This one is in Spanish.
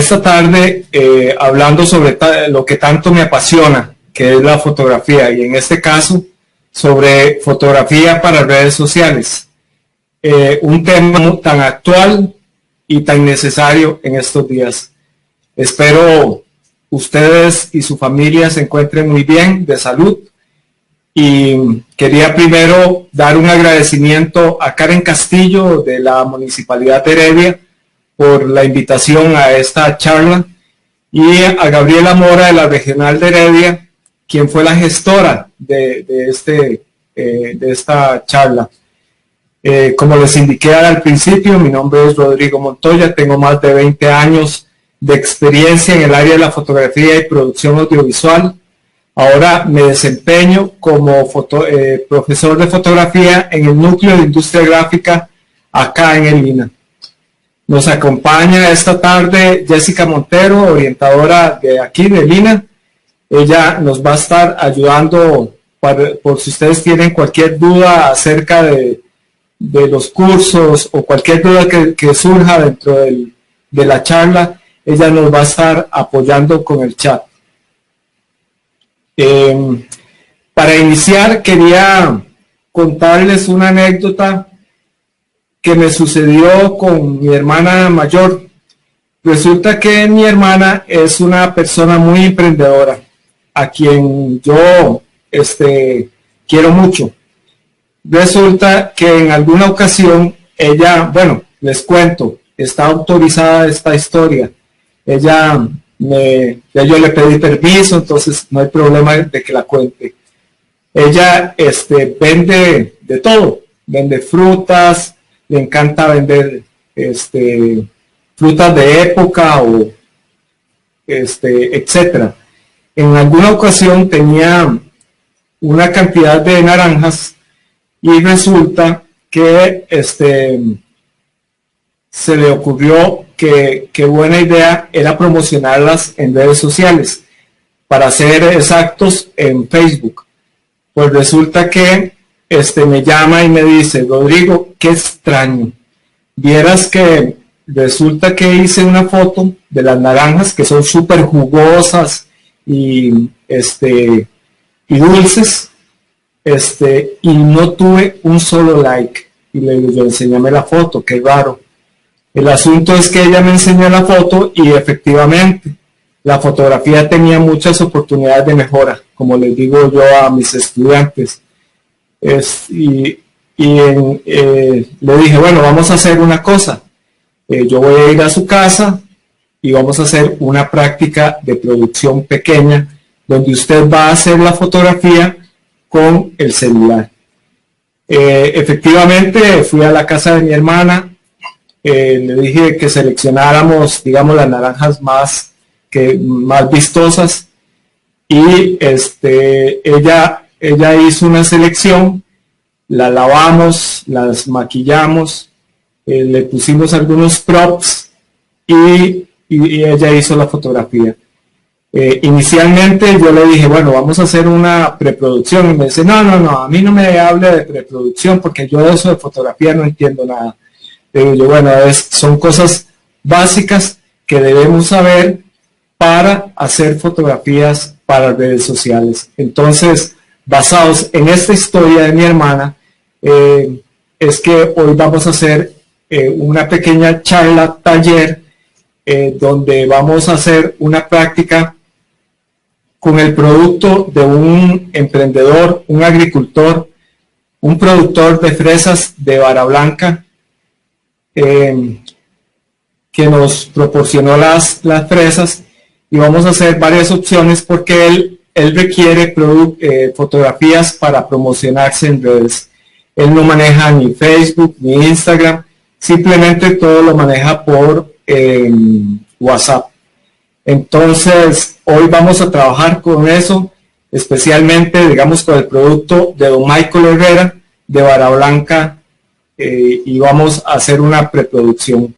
esta tarde hablando sobre lo que tanto me apasiona, que es la fotografía, y en este caso sobre fotografía para redes sociales. Un tema tan actual y tan necesario en estos días. Espero ustedes y su familia se encuentren muy bien, de salud. Y quería primero dar un agradecimiento a Karen Castillo de la Municipalidad de Heredia por la invitación a esta charla, y a Gabriela Mora de la Regional de Heredia, quien fue la gestora de esta charla. Como les indiqué al principio, mi nombre es Rodrigo Montoya, tengo más de 20 años de experiencia en el área de la fotografía y producción audiovisual. Ahora me desempeño como profesor de fotografía en el Núcleo de Industria Gráfica acá en el Lina. Nos acompaña esta tarde Jessica Montero, orientadora de aquí de Lina. Ella nos va a estar ayudando por si ustedes tienen cualquier duda acerca de los cursos o cualquier duda que surja dentro de la charla. Ella nos va a estar apoyando con el chat. Para iniciar, quería contarles una anécdota que me sucedió con mi hermana mayor. Resulta que mi hermana es una persona muy emprendedora, a quien yo quiero mucho. Resulta que en alguna ocasión ella, bueno, les cuento, está autorizada esta historia. Ya yo le pedí permiso, entonces no hay problema de que la cuente. Ella vende de todo, vende frutas, le encanta vender frutas de época o etcétera. En alguna ocasión tenía una cantidad de naranjas y resulta que se le ocurrió que buena idea era promocionarlas en redes sociales, para ser exactos en Facebook. Pues resulta que me llama y me dice: Rodrigo, qué extraño, vieras que resulta que hice una foto de las naranjas que son súper jugosas y dulces, y no tuve un solo like. Y le digo: enséñame la foto, qué raro. El asunto es que ella me enseñó la foto y efectivamente la fotografía tenía muchas oportunidades de mejora, como les digo yo a mis estudiantes. Le dije: bueno, vamos a hacer una cosa. Yo voy a ir a su casa y vamos a hacer una práctica de producción pequeña, donde usted va a hacer la fotografía con el celular. Efectivamente, fui a la casa de mi hermana. Le dije que seleccionáramos, digamos, las naranjas más vistosas, y ella hizo una selección, la lavamos, las maquillamos, le pusimos algunos props y ella hizo la fotografía. Inicialmente yo le dije: bueno, vamos a hacer una preproducción, y me dice: no, a mí no me hable de preproducción porque yo de eso de fotografía no entiendo nada. Yo, bueno, son cosas básicas que debemos saber para hacer fotografías para redes sociales. Entonces, basados en esta historia de mi hermana, es que hoy vamos a hacer una pequeña charla, taller, donde vamos a hacer una práctica con el producto de un emprendedor, un agricultor, un productor de fresas de Vara Blanca, que nos proporcionó las fresas, y vamos a hacer varias opciones porque él requiere fotografías para promocionarse en redes. Él no maneja ni Facebook ni Instagram, simplemente todo lo maneja por WhatsApp. Entonces hoy vamos a trabajar con eso, especialmente, digamos, con el producto de don Michael Herrera de Vara Blanca, y vamos a hacer una preproducción.